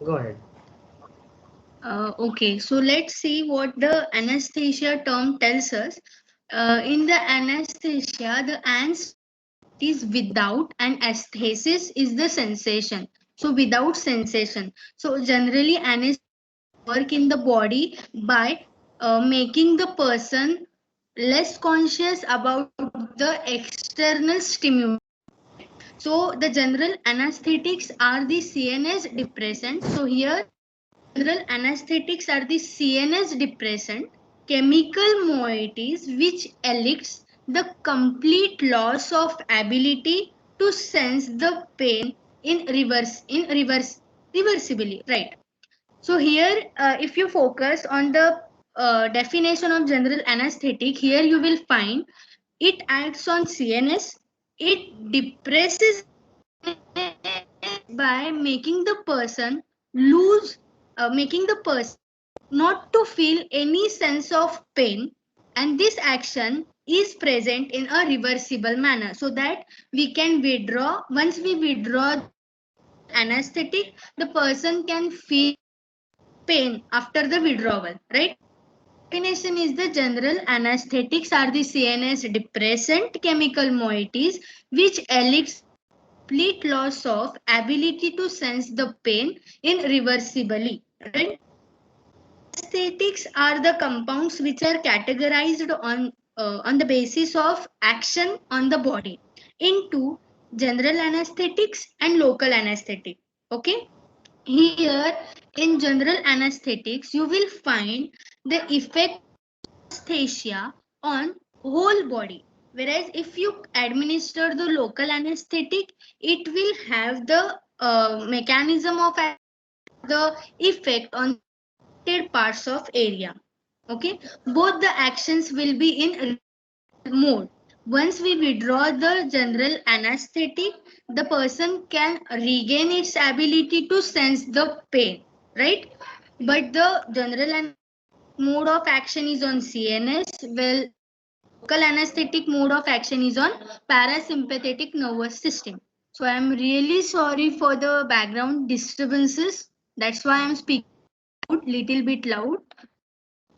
Go ahead. Okay, so let's see what the anesthesia term tells us. In the anesthesia, the ans is without and aesthesis is the sensation. So without sensation. So generally anesthesia work in the body by making the person less conscious about the external stimuli. So the general anesthetics are the CNS depressant. So here general anesthetics are the CNS depressant chemical moieties which elicits the complete loss of ability to sense the pain in reversibly, right? So here if you focus on the definition of general anesthetic, here you will find it acts on CNS. It depresses by making the person lose, making the person not to feel any sense of pain, and this action is present in a reversible manner so that we can withdraw. Once we withdraw anesthetic, the person can feel pain after the withdrawal, right? Definition is the general anesthetics are the CNS depressant chemical moieties which elicit complete loss of ability to sense the pain irreversibly, right? Anesthetics are the compounds which are categorized on the basis of action on the body into general anesthetics and local anesthetic. Okay, here in general anesthetics you will find the effect anesthesia on whole body, whereas if you administer the local anesthetic, it will have the mechanism of the effect on selected parts of area. Okay, both the actions will be in mode. Once we withdraw the general anesthetic, the person can regain its ability to sense the pain, right? But the general mode of action is on CNS, well, local anesthetic mode of action is on parasympathetic nervous system. So I am really sorry for the background disturbances. That's why I am speaking little bit loud.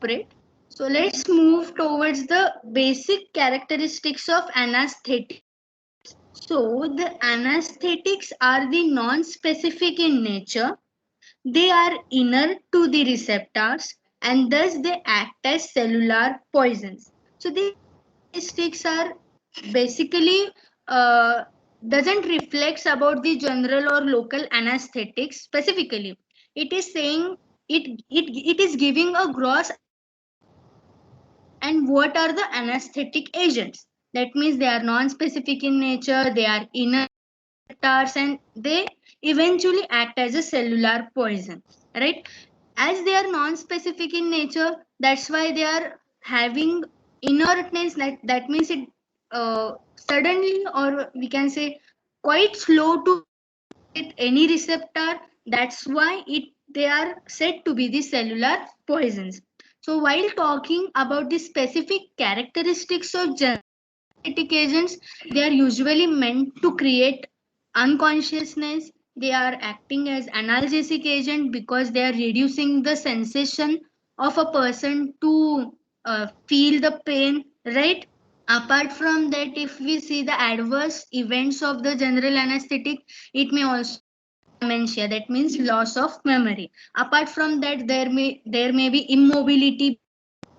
Cooperate. So let's move towards the basic characteristics of anesthetic. So the anesthetics are the non-specific in nature. They are inert to the receptors and thus they act as cellular poisons. So these characteristics are basically doesn't reflects about the general or local anesthetics specifically. It is saying it is giving a gross. And what are the anesthetic agents? That means they are non-specific in nature, they are inert and they eventually act as a cellular poison, right? As they are non-specific in nature, that's why they are having inertness. That means it suddenly, or we can say quite slow to hit any receptor. That's why they are said to be the cellular poisons. So while talking about the specific characteristics of genetic agents, they are usually meant to create unconsciousness. They are acting as analgesic agent because they are reducing the sensation of a person to feel the pain, right? Apart from that, if we see the adverse events of the general anesthetic, it may also dementia, that means loss of memory. Apart from that, there may be immobility,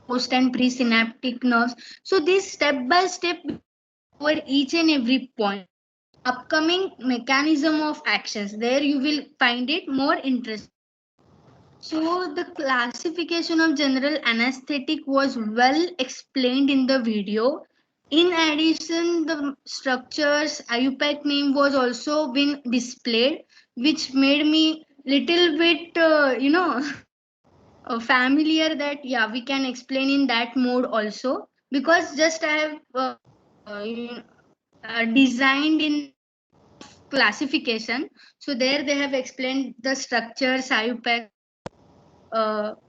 post and presynaptic nerves. So this step by step over each and every point. Upcoming mechanism of actions, there you will find it more interesting. So the classification of general anesthetic was well explained in the video. In addition, the structures IUPAC name was also been displayed, which made me little bit familiar that yeah, we can explain in that mode also, because just I have designed in classification. So there they have explained the structures IUPAC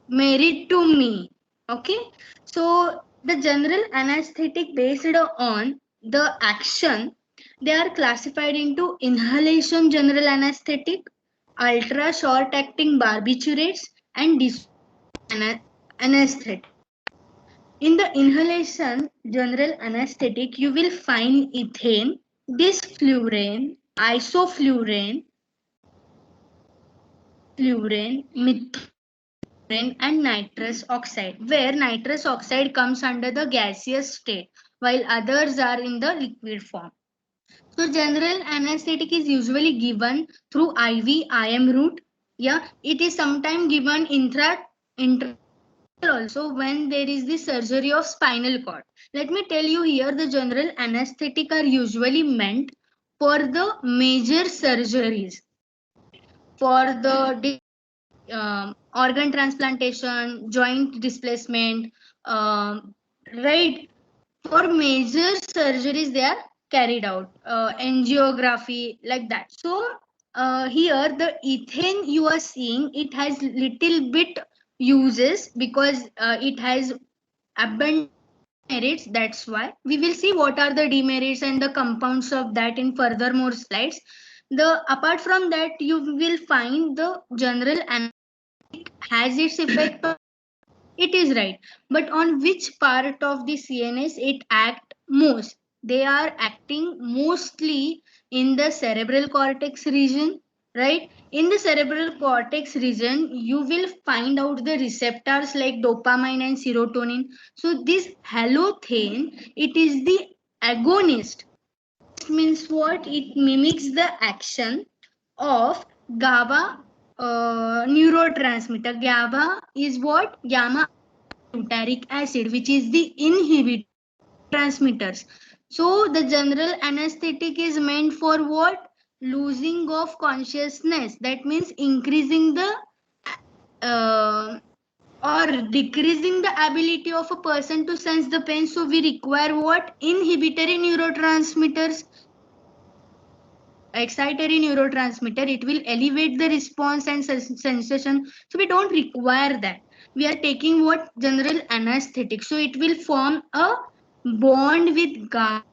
married to me. Okay, so the general anesthetic based on the action, they are classified into inhalation general anesthetic, ultra short acting barbiturates, and anesthetic. In the inhalation general anesthetic, you will find ethane, disflurane, isoflurane, methylflurane, and nitrous oxide, where nitrous oxide comes under the gaseous state, while others are in the liquid form. So general anesthetic is usually given through IV IM route. Yeah, it is sometimes given intra also when there is the surgery of spinal cord. Let me tell you here, the general anesthetic are usually meant for the major surgeries, for the organ transplantation, joint displacement, right? For major surgeries, they are carried out, angiography, like that. So here the ethane you are seeing, it has little bit uses because it has abundant merits. That's why we will see what are the demerits and the compounds of that in further more slides. The apart from that, you will find the general anesthetic has its effect. It is right, but on which part of the CNS it act most? They are acting mostly in the cerebral cortex region, right? In the cerebral cortex region, you will find out the receptors like dopamine and serotonin. So this halothane, it is the agonist. This means what? It mimics the action of GABA neurotransmitter. GABA is what? Gamma butyric acid, which is the inhibitor transmitters. So the general anesthetic is meant for what? Losing of consciousness. That means increasing the uh, or decreasing the ability of a person to sense the pain. So we require what? Inhibitory neurotransmitters, excitatory neurotransmitter. It will elevate the response and sensation. So we don't require that. We are taking what? General anesthetic. So it will form a bond with GABA,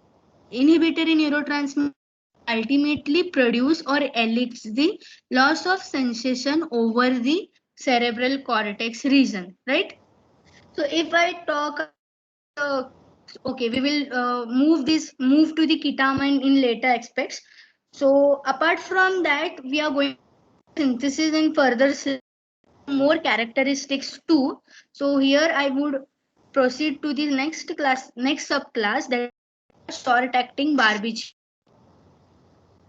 inhibitory neurotransmitter, ultimately produce or elicits the loss of sensation over the cerebral cortex region, right? So if I talk, okay, we will move to the ketamine in later aspects. So apart from that, we are going to synthesis and further more characteristics too. So here I would proceed to the next subclass, that short acting barbiturate.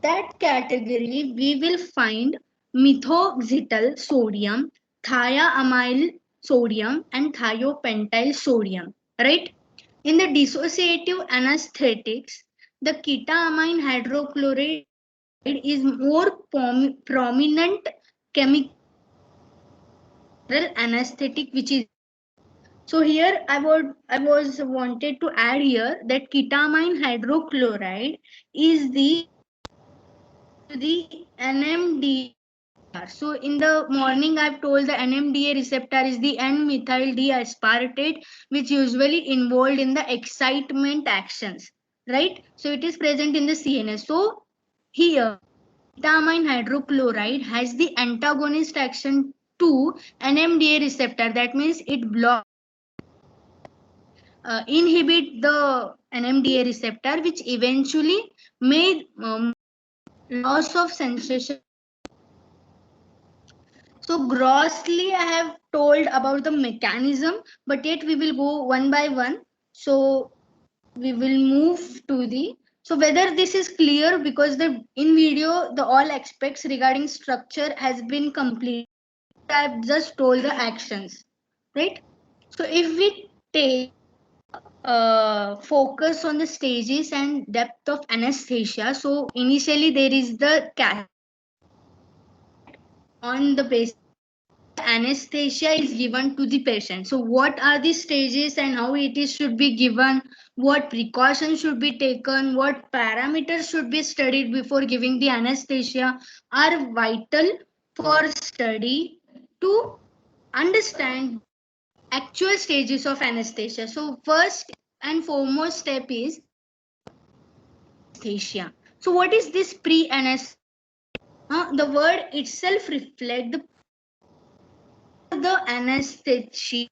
That category we will find methoxytyl sodium, thiamyl sodium, and thiopentyl sodium, right? In the dissociative anesthetics, the ketamine hydrochloride is more prominent chemical anesthetic, which is, so here I was wanted to add here that ketamine hydrochloride is the NMDA. So in the morning I've told the NMDA receptor is the N-methyl D-aspartate, which usually involved in the excitement actions, right? So it is present in the CNS. So here ketamine hydrochloride has the antagonist action to NMDA receptor. That means it blocks inhibit the NMDA receptor, which eventually may loss of sensation. So grossly I have told about the mechanism, but yet we will go one by one. So we will move to the, so whether this is clear, because the in video the all aspects regarding structure has been complete. I have just told the actions, right? So if we take focus on the stages and depth of anesthesia, so initially there is the on the basis anesthesia is given to the patient. So what are the stages and how it is should be given, what precautions should be taken, what parameters should be studied before giving the anesthesia are vital for study to understand actual stages of anesthesia. So first and foremost step is anesthesia. So what is this pre-anesthesia? The word itself reflects the anesthesia.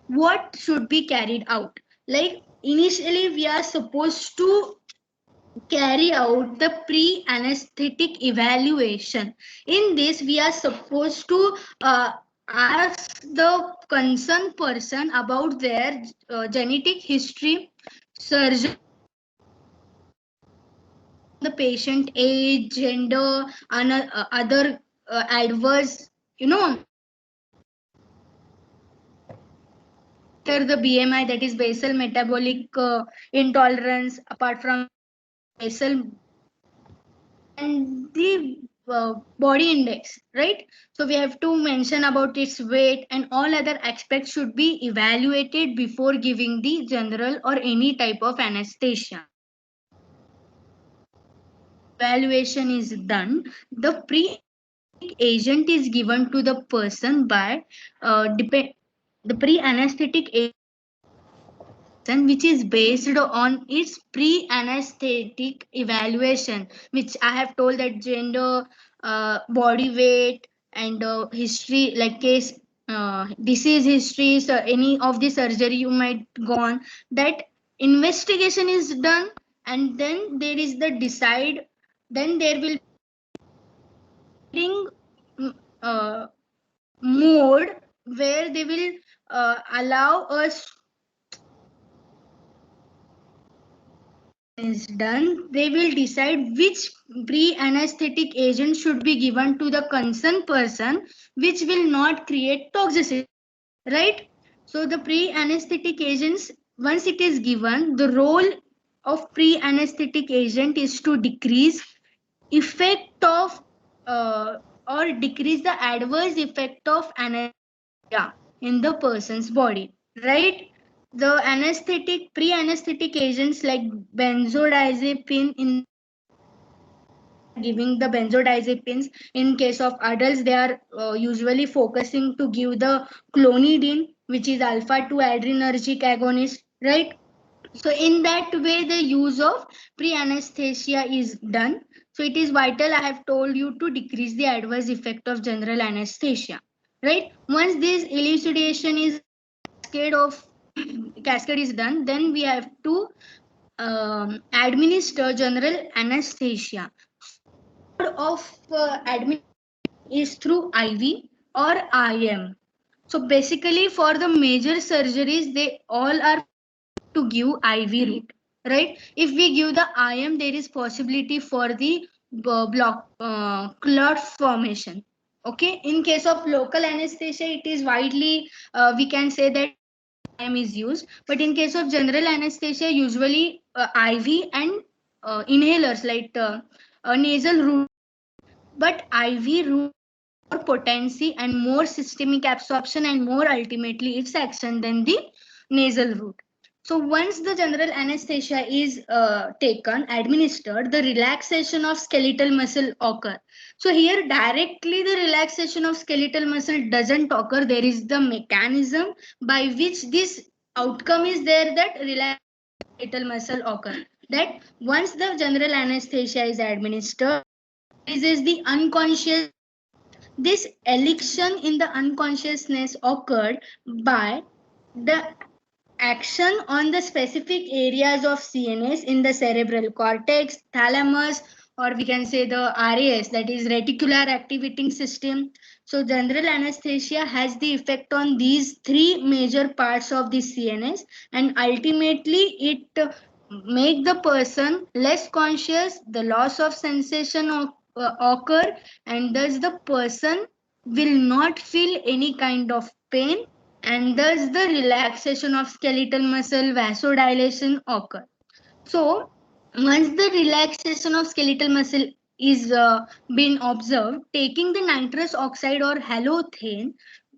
What should be carried out? Like initially, we are supposed to carry out the pre-anesthetic evaluation. In this, we are supposed to ask the concerned person about their genetic history, surgery, the patient age, gender, and other adverse, the BMI, that is basal metabolic intolerance, apart from basal, and the body index, right? So we have to mention about its weight, and all other aspects should be evaluated before giving the general or any type of anesthesia. Evaluation is done. The pre agent is given to the person by the pre-anesthetic agent, which is based on its pre-anesthetic evaluation, which I have told, that gender, body weight, and history, like case, disease history, so any of the surgery you might go on, that investigation is done, and then there is the decide, then there will be uh, mode where they will allow us is done, they will decide which pre-anesthetic agent should be given to the concerned person, which will not create toxicity, right? So the pre-anesthetic agents, once it is given, the role of pre-anesthetic agent is to decrease effect of or decrease the adverse effect of anesthesia in the person's body, right? The anesthetic, pre-anesthetic agents like benzodiazepine, in giving the benzodiazepines, in case of adults they are usually focusing to give the clonidine, which is alpha 2 adrenergic agonist, right? So in that way, the use of pre-anesthesia is done. So it is vital, I have told you, to decrease the adverse effect of general anesthesia, right? Once this elucidation is cascade of cascade is done, then we have to administer general anesthesia. Of admin is through IV or IM. So basically, for the major surgeries, they all are to give IV route, right? If we give the IM, there is possibility for the block clot formation. Okay, in case of local anesthesia, it is widely we can say that IM is used, but in case of general anesthesia, usually IV and inhalers like nasal route, but IV route more potency and more systemic absorption and more ultimately its action than the nasal route. So once the general anesthesia is taken, administered, the relaxation of skeletal muscle occur. So here directly the relaxation of skeletal muscle doesn't occur. There is the mechanism by which this outcome is there, that relaxation of skeletal muscle occur. That once the general anesthesia is administered, releases the unconscious. This elixation in the unconsciousness occurred by the action on the specific areas of CNS in the cerebral cortex, thalamus, or we can say the RAS, that is reticular activating system. So general anesthesia has the effect on these three major parts of the CNS, and ultimately it make the person less conscious, the loss of sensation occur, and thus the person will not feel any kind of pain, and thus the relaxation of skeletal muscle, vasodilation occur. So once the relaxation of skeletal muscle is been observed, taking the nitrous oxide or halothane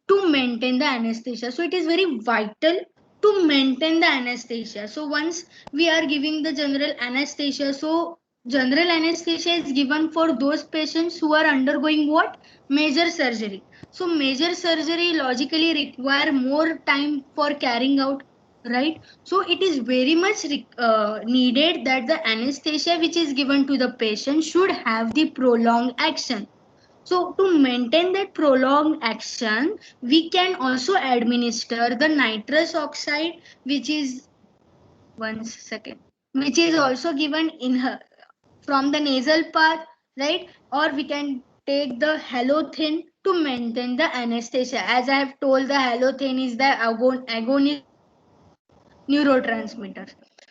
to maintain the anesthesia. So it is very vital to maintain the anesthesia. So once we are giving the general anesthesia, so general anesthesia is given for those patients who are undergoing what? Major surgery. So major surgery logically require more time for carrying out, right? So it is very much needed that the anesthesia which is given to the patient should have the prolonged action. So to maintain that prolonged action, we can also administer the nitrous oxide, which is one second, which is also given in her from the nasal path, right? Or we can take the halothane to maintain the anesthesia. As I have told, the halothane is the agonist neurotransmitter.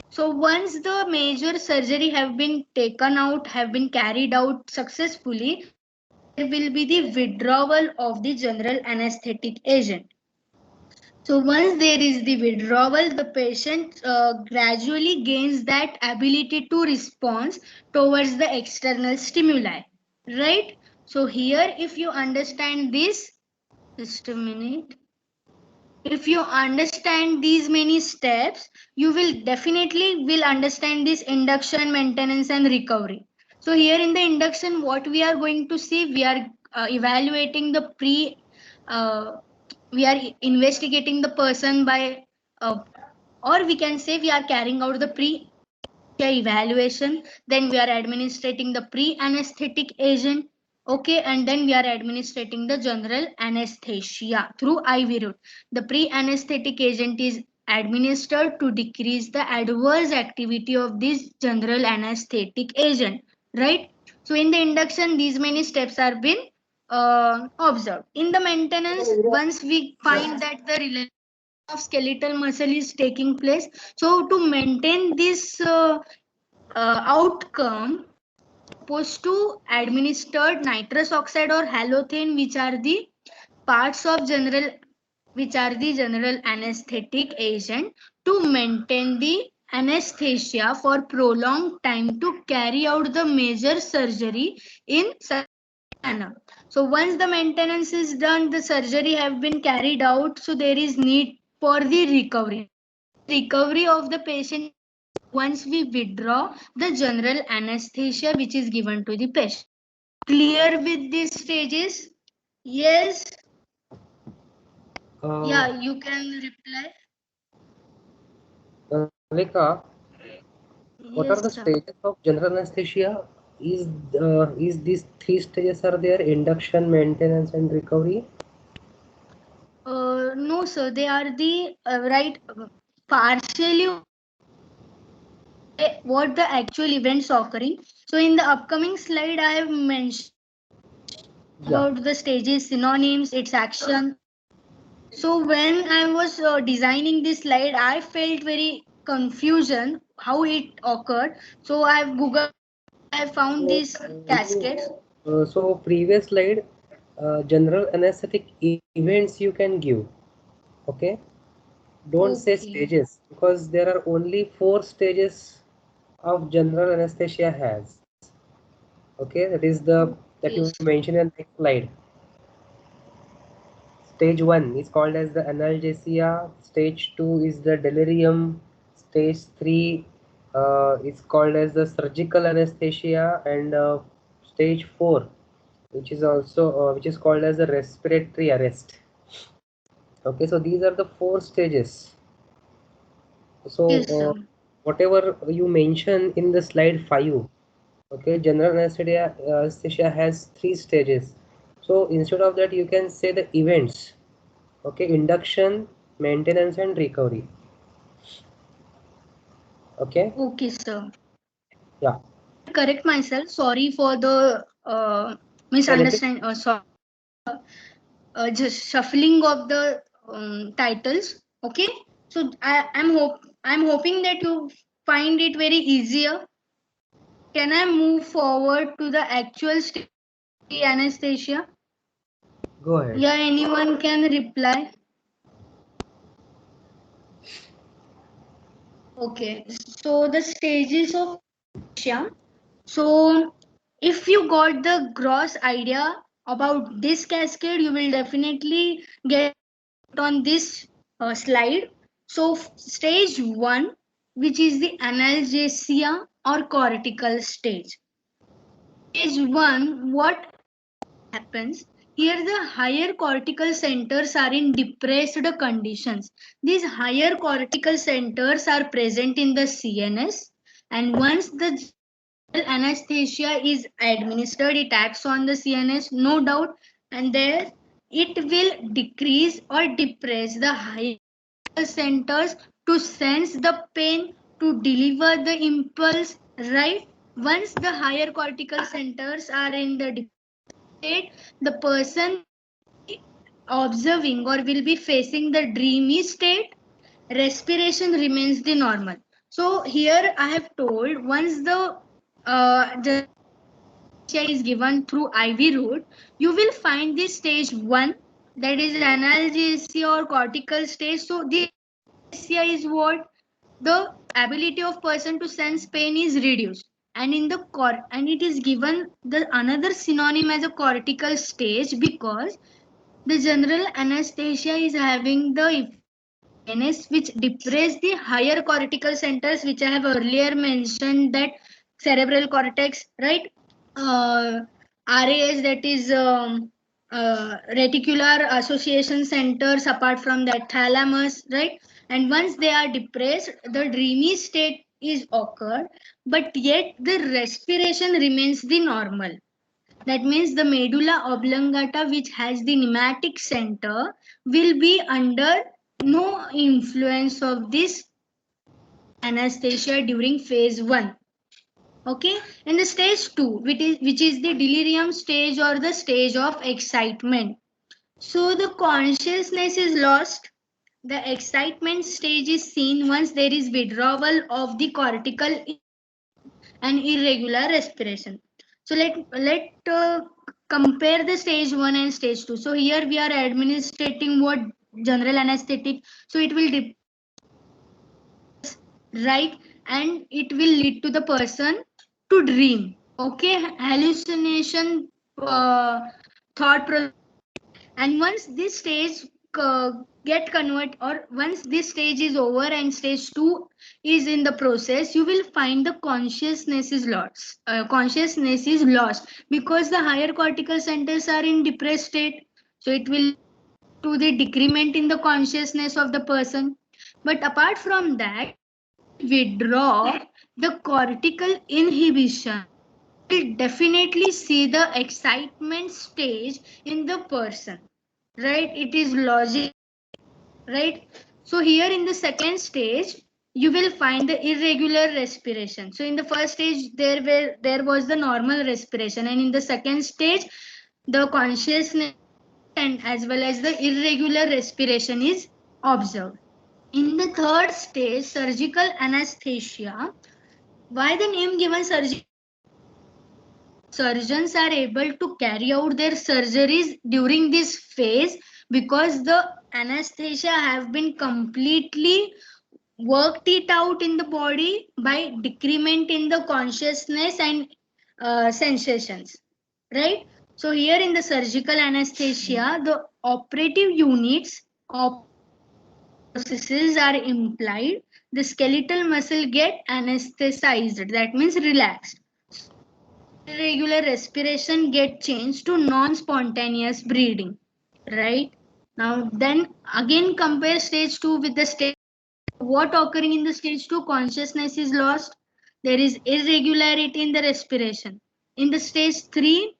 So once the major surgery have been taken out, have been carried out successfully, there will be the withdrawal of the general anesthetic agent. So once there is the withdrawal, the patient gradually gains that ability to respond towards the external stimuli, right? So here, if you understand this, just a minute. If you understand these many steps, you will definitely will understand this induction, maintenance and recovery. So here in the induction, what we are going to see, we are evaluating the uh, we are investigating the person by or we can say we are carrying out the pre evaluation, then we are administrating the pre anesthetic agent, okay, and then we are administrating the general anesthesia through IV route. The pre anesthetic agent is administered to decrease the adverse activity of this general anesthetic agent, right? So in the induction, these many steps are been observed. In the maintenance, once we find that the relaxation of skeletal muscle is taking place, so to maintain this outcome, supposed to administer nitrous oxide or halothane, which are the parts of general, which are the general anesthetic agent, to maintain the anesthesia for prolonged time to carry out the major surgery in such manner. So once the maintenance is done, the surgery have been carried out, so there is need for the recovery. Recovery of the patient once we withdraw the general anesthesia which is given to the patient. Clear with these stages? Yes. Yeah, you can reply. Nalika, what are Yes, the sir. stages of general anesthesia? Is these three stages are there: induction, maintenance, and recovery? No, sir. They are the right partially what the actual events occurring. So in the upcoming slide, I have mentioned Yeah. about the stages, synonyms, its action. So when I was designing this slide, I felt very confusion how it occurred. So I have Googled, I found So, this cascade. so previous slide, general anesthetic events you can give. Okay. Don't say Okay. stages because there are only four stages of general anesthesia has. Okay, that is the that you Yes. mentioned in the next slide. Stage 1 is called as the analgesia. Stage 2 is the delirium. Stage 3 is called as the surgical anesthesia, and stage 4, which is also which is called as the respiratory arrest. Okay, so these are the four stages. So Yes, sir. whatever you mention in the slide 5, okay, general anesthesia has three stages. So instead of that, you can say the events. Okay, induction, maintenance, and recovery. Okay, Okay, sir. yeah. Correct myself. Sorry for the Yeah, repeat. misunderstanding. Sorry, just shuffling of the titles. Okay. So I'm hoping that you find it very easier. Can I move forward to the actual state anesthesia? Go ahead. Yeah, anyone can reply. Okay, so the stages of anesthesia. So if you got the gross idea about this cascade, you will definitely get on this slide. So stage 1, which is the analgesia or cortical stage. Stage 1, what happens? Here the higher cortical centers are in depressed conditions. These higher cortical centers are present in the CNS, and once the anesthesia is administered, it acts on the CNS, no doubt, and there it will decrease or depress the higher centers to sense the pain, to deliver the impulse, right? Once the higher cortical centers are in the state, the person observing or will be facing the dreamy state, respiration remains the normal. So here I have told, once the is given through IV route, you will find this stage 1, that is analgesia or cortical stage. So the analgesia is what? The ability of person to sense pain is reduced, and in the and it is given the another synonym as a cortical stage, because the general anesthesia is having the CNS which depress the higher cortical centers, which I have earlier mentioned, that cerebral cortex, right? RAS, that is reticular association centers, apart from that thalamus, right? And once they are depressed, the dreamy state is occurred, but yet the respiration remains the normal. That means the medulla oblongata, which has the pneumatic center, will be under no influence of this anesthesia during phase 1. Okay, in the stage 2, which is the delirium stage or the stage of excitement. So the consciousness is lost. The excitement stage is seen once there is withdrawal of the cortical and irregular respiration. So let compare the stage 1 and stage 2. So here we are administrating what? General anesthetic. So it will right, and it will lead to the person to dream. Okay, hallucination, thought process. And once this stage get convert, or once this stage is over and stage 2 is in the process, you will find the consciousness is lost, because the higher cortical centers are in depressed state. So it will to the decrement in the consciousness of the person. But apart from that, withdraw the cortical inhibition, will definitely see the excitement stage in the person, right? It is logic, right? So here in the second stage, you will find the irregular respiration. So in the first stage, there was the normal respiration, and in the second stage, the consciousness and as well as the irregular respiration is observed. In the third stage, surgical anesthesia. Why the name given surgical? Surgeons are able to carry out their surgeries during this phase, because the anesthesia have been completely worked it out in the body by decrement in the consciousness and sensations, right? So here in the surgical anesthesia, the operative units processes are implied. The skeletal muscle get anesthetized, that means relaxed. Irregular respiration get changed to non-spontaneous breathing, right? Now then again compare stage 2 with the stage. What occurring in the stage 2? Consciousness is lost. There is irregularity in the respiration. In the stage 3,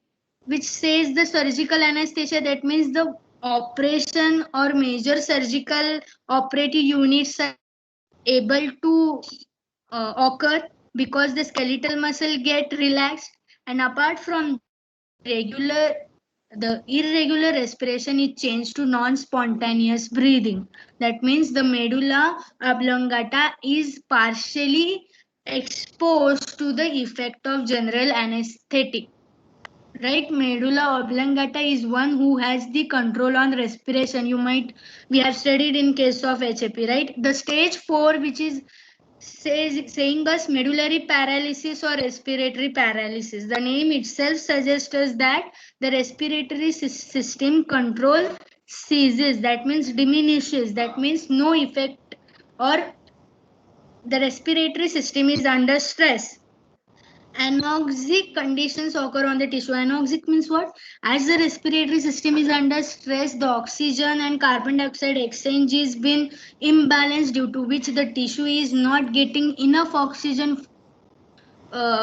which says the surgical anesthesia, that means the operation or major surgical operative units are able to occur, because the skeletal muscle get relaxed. And apart from regular the irregular respiration is changed to non-spontaneous breathing. That means the medulla oblongata is partially exposed to the effect of general anesthetic. Right, medulla oblongata is one who has the control on respiration. We have studied in case of HAP, right? The stage 4, which is saying us medullary paralysis or respiratory paralysis. The name itself suggests us that the respiratory system control ceases, that means diminishes, that means no effect, or the respiratory system is under stress. Anoxic conditions occur on the tissue. Anoxic means what? As the respiratory system is under stress, the oxygen and carbon dioxide exchange is been imbalanced, due to which the tissue is not getting enough oxygen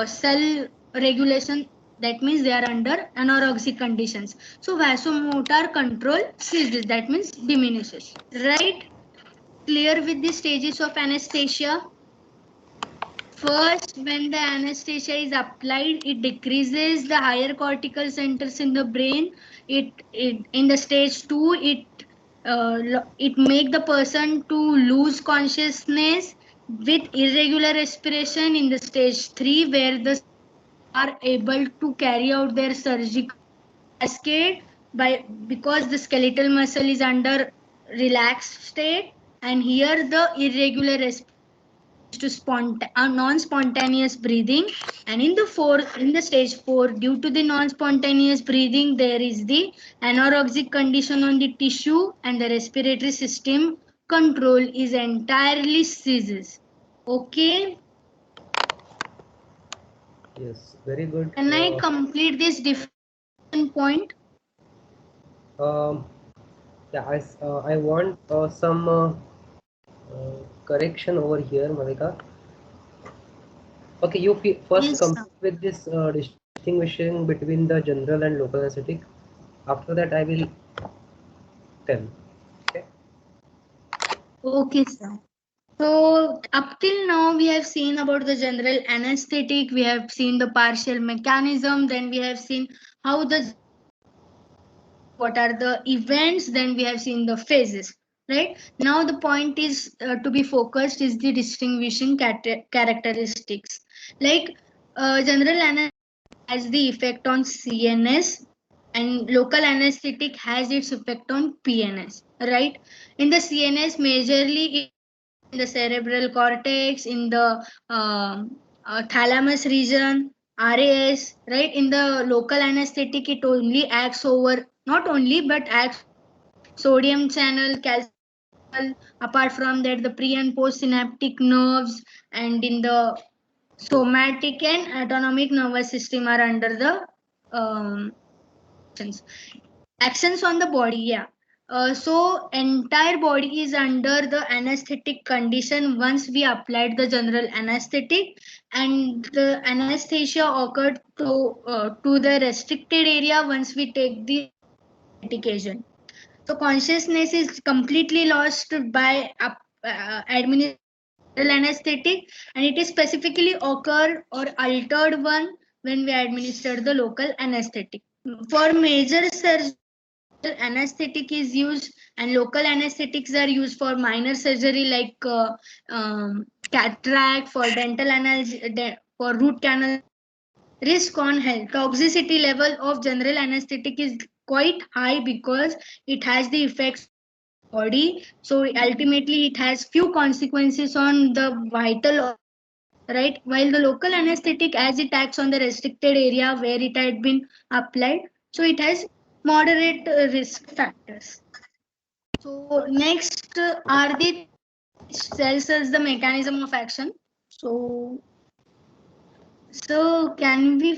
cell regulation, that means they are under anorexic conditions. So vasomotor control ceases, that means diminishes. Right? Clear with the stages of anesthesia? First, when the anesthesia is applied, it decreases the higher cortical centers in the brain. It in the stage 2, it make the person to lose consciousness with irregular respiration. In the stage 3, where the are able to carry out their surgical cascade by because the skeletal muscle is under relaxed state, and here the irregular respiration to non-spontaneous breathing. And in the stage 4, due to the non-spontaneous breathing, there is the anorexic condition on the tissue, and the respiratory system control is entirely ceases. Okay, Yes, very good. can I complete this definition point? Um, yeah, I want some correction over here, Malika. Okay, you first Yes, complete with this distinguishing between the general and local anesthetic. After that, I will tell. Okay. okay, sir. So up till now we have seen about the general anesthetic, we have seen the partial mechanism, then we have seen how the what are the events, then we have seen the phases. Right now the point is to be focused is the distinguishing characteristics. Like general anesthetic has the effect on CNS, and local anesthetic has its effect on PNS. Right, in the CNS majorly in the cerebral cortex, in the thalamus region, RAS, right? In the local anesthetic, it only acts over, not only, but acts sodium channel, calcium channel. Apart from that, the pre and post synaptic nerves, and in the somatic and autonomic nervous system are under the actions. Actions on the body, yeah. So entire body is under the anesthetic condition once we applied the general anesthetic, and the anesthesia occurred to the restricted area once we take the medication. So consciousness is completely lost by administering anesthetic, and it is specifically occur or altered one when we administer the local anesthetic. For major surgery, anesthetic is used, and local anesthetics are used for minor surgery like cataract, for dental for root canal. Risk on health: toxicity level of general anesthetic is quite high because it has the effects body, so ultimately it has few consequences on the vital. Right, while the local anesthetic, as it acts on the restricted area where it had been applied, so it has moderate risk factors. So next are the cells as the mechanism of action. So can we